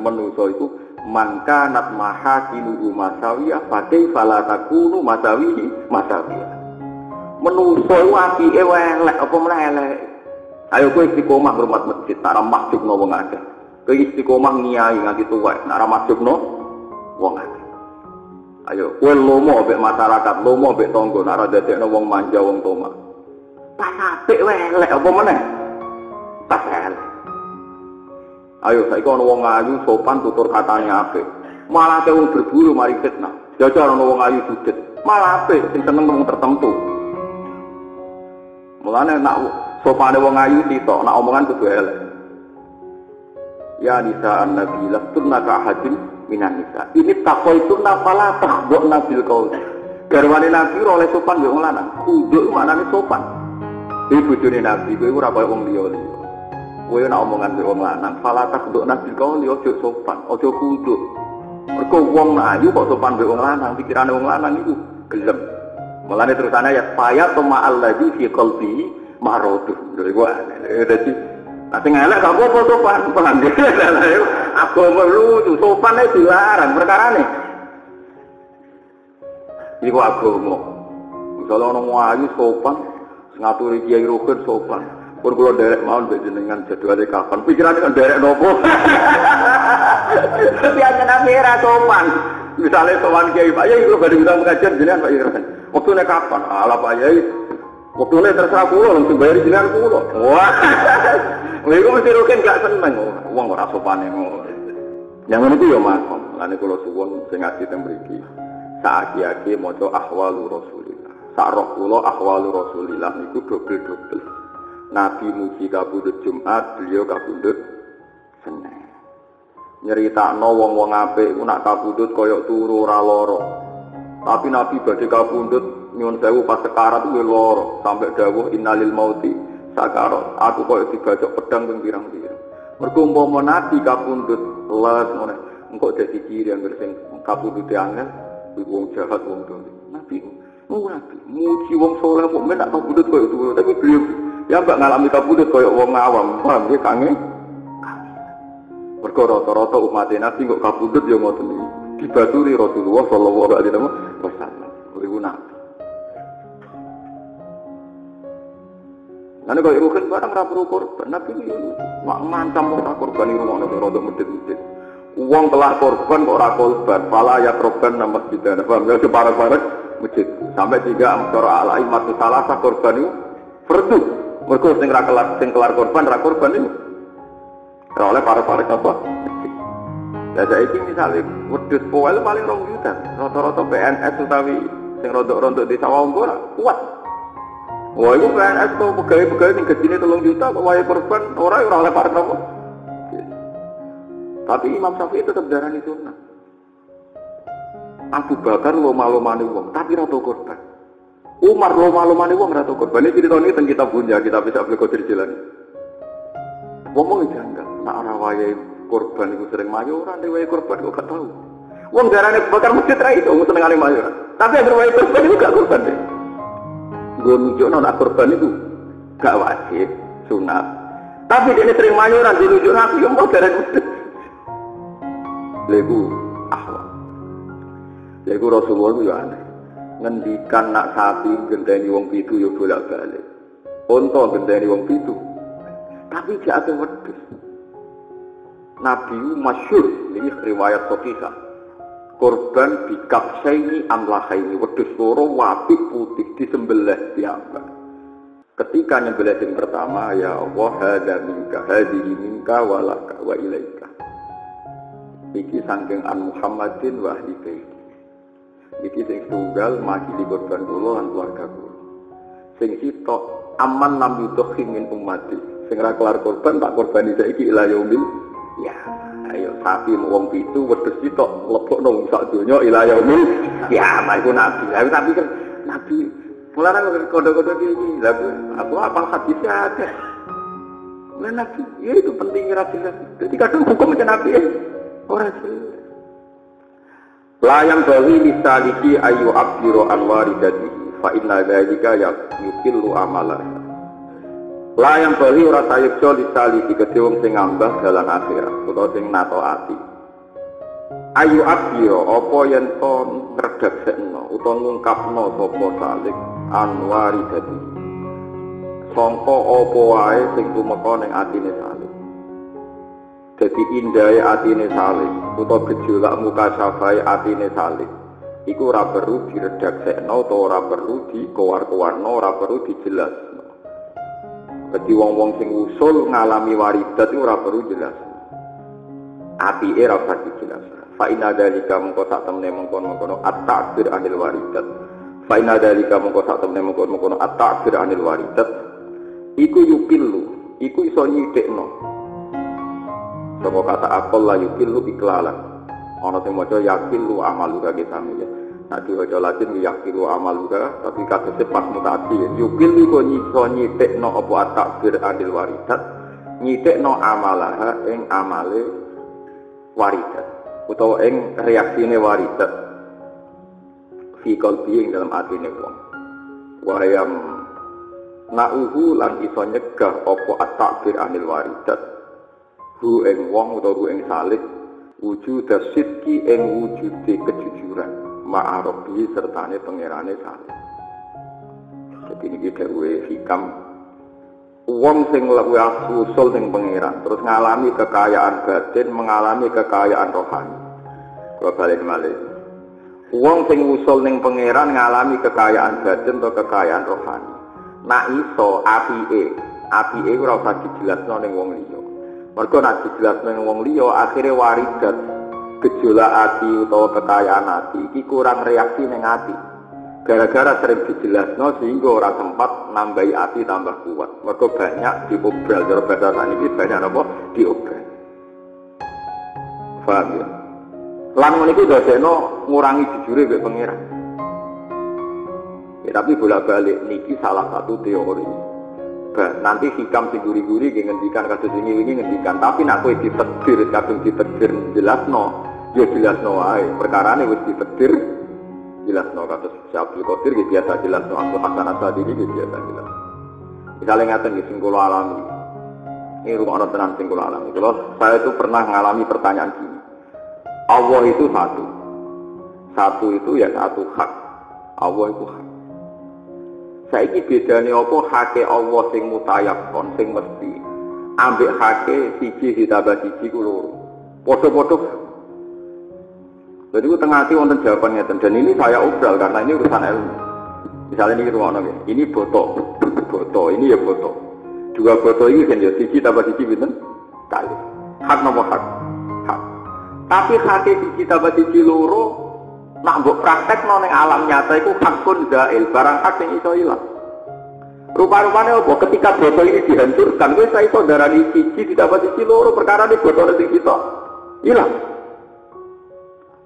manusa iku mangka nat mahakilu masawiyah pakai fala takunu masawiyah. Manusa iku apike elek apa meneh elek. Ayo kowe istiqomah ngrumat masjid, tak ra maksudno wong akeh. Kowe istiqomah ngiyai nganti tuwek, nak ra maksudno wong akeh. Ayo kowe lomo mbek masyarakat, lomo mbek tangga, nak ra dadekno wong manja wong toma. Pas apik elek apa meneh? Pas elek. Ayo saiki ana wong ayu sopan tutur katane apik. Malah wong berburu mari fitnah. Jajal ana wong ayu sudet. Malah apik sing seneng wong tertentu. Mulane nak sopane wong ayu sitok, nak omongan kudu elek. Ya nisa an-nabi lastunna ka ahadin minan nisa. Ini taqaituna fala tahdhuna bil qaul. Garwane nabi ora oleh sopan yo wong lanang. Kudu maknane sopan. Iki bojone nabi kowe ora kaya wong liya-liya. Kowe nak omongan mbek wong lanang, fala tahdhuna bil qaul yo ojo sopan, ojo kudu. Mergo wong ayu kok sopan mbek wong lanang, pikirane wong lanang iku gelem. Mulane terusane ya faya tuma alladzi fi qalbi maroduh. Lha iku dadi sing elek gak apa-apa sopan, paham ya. Aku lucu sopan iki dilarang perkarane. Iku agama. Misale ana ayu sopan, ngaturi kiai rukun sopan. Pun kula derek mawon mbek jenengan jadwale kapan. Pikirane kan derek nopo. Biasa nabi ra sopan. Misale sowan kiai Pak Yai kula badhe ngundang pengajian jenengan Pak Yai. Waktune kapan? Ala Pak Yai. Waktune terserah kula langsung bayar jenengan kula. Wah. Lha mesti rukun gak seneng wong ora sopane ngono. Yang ngene iki ya makom. Lan kula suwun sing ngaji teng mriki. Saaki-aki maca ahwalu Rasulillah. Sak roh kula ahwalu Rasulillah niku dobel-dobel. Nabi muji kabudut Jumat, beliau kabudut Senin. Nyeritakno wong-wong apik ku nak kabudut kaya turu ora lara. Tapi Nabi badhe kabudut nyuwun sewu pas sekarat kuwi lara, sampai dawuh innalil mauti sakarat. Aku kaya dibacok pedang ping pirang-pirang. Mergo umpama Nabi kabudut les ngene, engko dadi ciri anggere sing kabudute angel, kuwi wong jahat wong dolim. Nabi muji wong saleh mukmin nak kabudut kaya turu, tapi beliau ya mbak ngalami kabudut kaya wong awam, paham nggih kange? Mergo rata-rata umat Nabi kok kabudut ya ngoten iki. Dibaturi Rasulullah sallallahu alaihi wasallam. Iku Nabi. Lan kok rukun barang ra perlu korban, Nabi iki mancam ora korban iki ngono rada medhit-medhit. Wong telah korban kok ora korban, pala ya korban nang masjid. Paham ya separek-parek masjid. Sampai tiga amsara alai matu salah korban itu fardu. Mergo sing ra kelar korban ra korban niku. Ora oleh para-para apa? Lah saiki misale wedhus poel paling 2 juta. Rata-rata PNS utawi sing rontok-rontok di sawah ora kuat. Wah, iku PNS to pegawai-pegawai sing gajine 3 juta kok wae korban ora oleh para apa? Tapi Imam Syafi'i tetap darani sunnah. Abu Bakar loma-lomane wong, tapi ra tau korban. Umar loma-lomane wong ra tau korban. Iki ditoni teng kitab Bunya, kita bisa beli Qadir Jilani. Wong janggal, nak ora wayahe korban iku sering mayu ora wayahe korban kok gak tahu. Wong darane bakar masjid ra iso senengane mayu. Tapi anggere wayahe korban iku gak korban deh. Nggo nunjukno nak korban iku gak wajib, sunat. Tapi dene sering mayu ora dinunjukno aku yo mau darane masjid. Legu ahwa. Legu Rasulullah yo aneh. Ngendikan nak sapi gendeni wong pitu yo bolak-balik. Unta gendeni wong pitu. Tapi gak ada wedhus. Nabi masyhur ini riwayat sahihah. Korban bikabsaini amlahaini wedhus loro apik putih disembelih piyambak. Ketika nyembelih yang pertama ya Allah hada minka hadihi minka walaka wa ilaika. Iki saking an Muhammadin wa ahli baiti. Iki sing tunggal makili korban kula lan keluarga kula. Sing sitok aman lam yudhi min ummati. Sing ra kelar korban tak korbani saiki ila yaumil ya. Ayo sapi wong pitu wedhus sitok lebokno sak donya ila yaumil ya. Iku nabi. Tapi kan nabi mulane kode-kode iki lha aku apal hadis ada. Mulane nabi ya itu penting ra jelas. Dadi kadang hukum nabi ora jelas. Layang bali misaliki ayu abdiru anwaridatihi fa inna dzalika yuqillu amalan. Layang bali ora sayekso disaliki kedhe wong sing ngambah dalan akhirat utawa sing nato ati Ayu abiro apa yen to ngredaksekno utawa ngungkapno sapa salik anwari dadi sangka apa wae sing tumeka ning atine salik. Dadi indahe atine salik utawa gejolak muka safai atine salik iku ora perlu diredaksekno utawa ora perlu dikowar-kowarno, ora perlu dijelasno. Dadi wong-wong sing usul ngalami waridat iku ora perlu jelas. Apike ora usah dijelasno. Fa inna dzalika mengko sak temene mengkono-mengkono at-ta'bir anil waridat. Fa inna dzalika mengko sak temene mengkono-mengkono at-ta'bir anil waridat. Iku yukilu, iku iso nyithikno. Sapa kata akal la yukilu iklalan. Ana sing maca yakilu amaluka kisame ya. Nek diwaca Latin yakilu amaluka, tapi kadose pas mutasi. Yukilu iku iso nyithikno apa at-ta'bir anil waridat. Nyithikno amalaha ing amale waridat. Utawa ing reaksine waridat fi qalbi ing dalam atine wong wayam na'uhu lan iso nyegah apa at-ta'bir anil waridat hu ing wong utawa hu ing salik wujud sidqi ing wujude kejujuran ma'arabi sertane pangerane salik. Jadi ini dawuhe hikam wong sing luwih usul ning pangeran terus ngalami kekayaan batin, mengalami kekayaan rohani. Kula balik malih. Wong sing usul ning pangeran ngalami kekayaan batin atau kekayaan rohani. Nak iso apike ora usah dijelasno ning wong liya. Mergo nek dijelasno ning wong liya akhire waridat gejolak ati utawa kekayaan ati iki kurang reaksi ning ati. Gara-gara sering dijelasno sehingga orang sempat nambahi hati tambah kuat. Mereka banyak diobral, cara bahasa saniki banyak apa? Diobral. Paham ya? Lan ngono iku dadekno ngurangi jujure mbek pangeran. Ya tapi bolak-balik niki salah satu teori. Nanti hikam sing guri-guri ngendikan kados ini ngendikan, tapi nek kowe ditegir kadung ditegir jelasno, ya jelasno wae. Perkarane wis ditegir jelasno kados Abdul Qadir iki biasa jelasno Abdul Hasan Asadi iki biasa jelas. Misale ngaten iki sing kula alami. Ini rumah orang tenang sing kula alami. Kalau saya itu pernah mengalami pertanyaan gini. Allah itu satu. Satu itu ya satu hak. Allah itu hak. Saiki bedane apa hake Allah sing mutayakkon sing mesti. Ambek hake siji ditambah siji ku loro. Padha-padha. Jadi itu tengah hati wonten jawabannya dan ini saya obral karena ini urusan ilmu. Misalnya ini rumah orang ini boto, ini ya boto. Dua boto ini kan ya siji tambah siji binten kali. Hak nomor hak. Tapi hak siji tambah siji loro nak mbok praktekno ning alam nyata iku hakun zail, barang hak sing iso ilang. Rupa-rupane apa ketika boto ini dihancurkan kowe iso darani siji ditambah siji loro perkara ini botone sing kita ilang.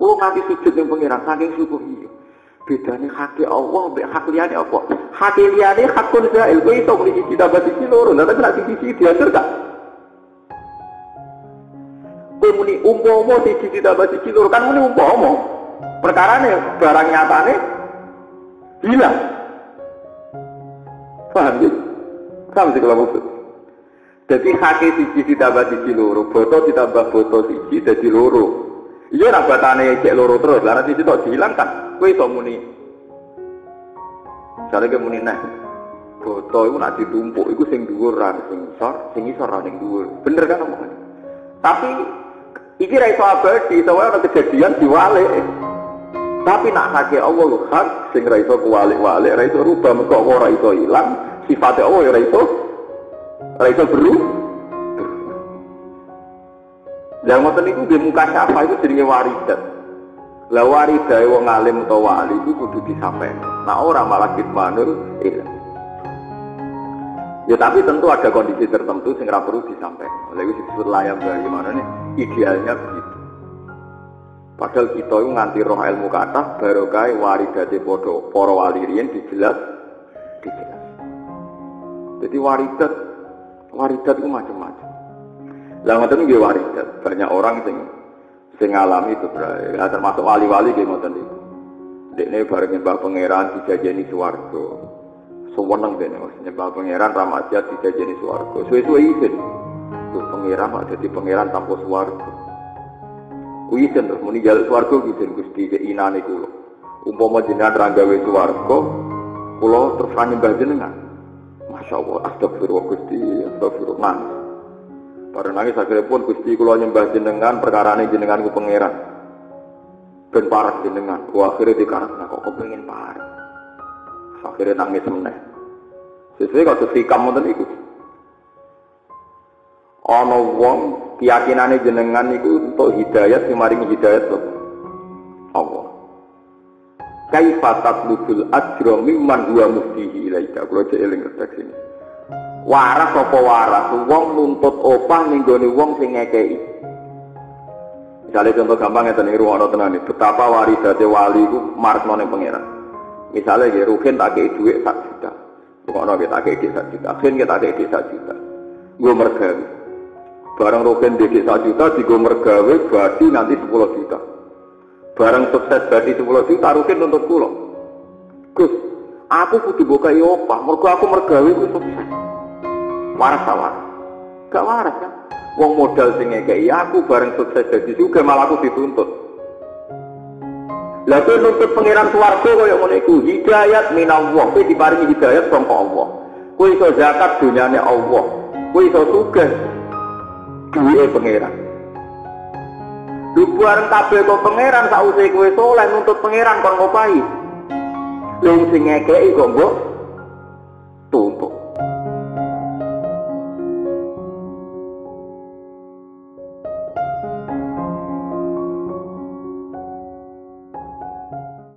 Kulo nganti sujud ning pangeran saking syukur iki. Bedane hak Allah mbek hak liyane apa? Hak liyane hakun zail, kowe iso mriki ditambah siji loro, lha nek siji diatur gak? Kowe muni umpama siji ditambah siji loro kan muni umpama. Perkarane barang nyatane hilang. Paham ya? Paham sih kalau maksud. Jadi hak siji ditambah siji loro, boto ditambah boto siji dadi loro. Iya nak batane cek loro terus, lah nanti itu dihilangkan. Kowe iso muni. Jare ke muni neh. Foto iku nak ditumpuk iku sing dhuwur ra sing isor ra ning dhuwur. Bener kan omongane. Tapi iki ra iso abadi, soalnya ana kejadian diwalik. Tapi nak hake Allah lho hak sing ra iso kuwalik-walik, ra iso rubah mengko ora iso ilang, sifate Allah ya ra iso berubah. Lah ngoten niku nggih muka syafa itu jenenge waridat. Lah waridae wong alim utawa wali iku kudu disampaikan. Nah ora malah kitmanul ilm. Ya tapi tentu ada kondisi tertentu sing ora perlu disampaikan. Lha iku disebut layam bagaimana nih idealnya begitu. Padahal kita itu nganti roh ilmu kathah barokah waridate padha para wali riyen dijelas. Jadi waridat itu macam-macam. Lah ngoten nggih waridat. Banyak orang sing ngalami itu berarti termasuk wali-wali nggih ngoten niku. Dekne bareng Mbah Pangeran dijajeni swarga. Suweneng dene Mbah Pangeran Ramadhan dijajeni swarga. Suwe-suwe izin. Tuh pangeran kok dadi pangeran tanpa swarga. Kuisen terus muni jaluk swarga kuisen Gusti keinane kula. Umpama jenengan ra gawe swarga, kula terus nyembah jenengan. Masyaallah, astagfirullah Gusti, astagfirullah. Bareng nangis akhirnya pun Gusti kula nyembah jenengan perkarane jenengan ku pangeran. Ben parek jenengan. Ku akhire dikarepna kok kepengin parek. Akhire nangis meneh. Sesuai kok sikam ngoten iku. Ana wong keyakinane jenengan niku untuk hidayat sing maringi hidayat kok Allah. Kaifa tatlubul ajra mimman huwa muftihi ilaika. Kula cek eling teks ini. Waras apa waras wong nuntut opah ning gone wong sing ngekeki. Misale contoh gampang ngeten iki ruwono tenan iki. Betapa warisate wali iku markno ning pangeran. Misale nggih Ruhin tak kei dhuwit 1 juta. Pokoke tak kei 1 juta. Ruhin tak kei 1 juta. Nggo mergawe. Barang Ruhin dhewe 1 juta digo mergawe badi nanti 10 juta. Barang sukses badi 10 juta Ruhin nuntut kula. Gus, aku kudu bokai opah, mergo aku mergawe ku sukses. Waras ta waras? Gak waras kan? Wong modal sing ngekeki aku bareng sukses dadi juga malah aku dituntut. Lah kowe nuntut pangeran swarga kaya ngene iku, hidayat minallah, kowe diparingi hidayat saka Allah. Kowe iso zakat dunyane Allah. Kowe iso sugih duwe pangeran. Lu bareng kabeh kok pangeran sause kowe saleh nuntut pangeran kon ngopahi. Lha sing ngekeki kok mbok tuntut.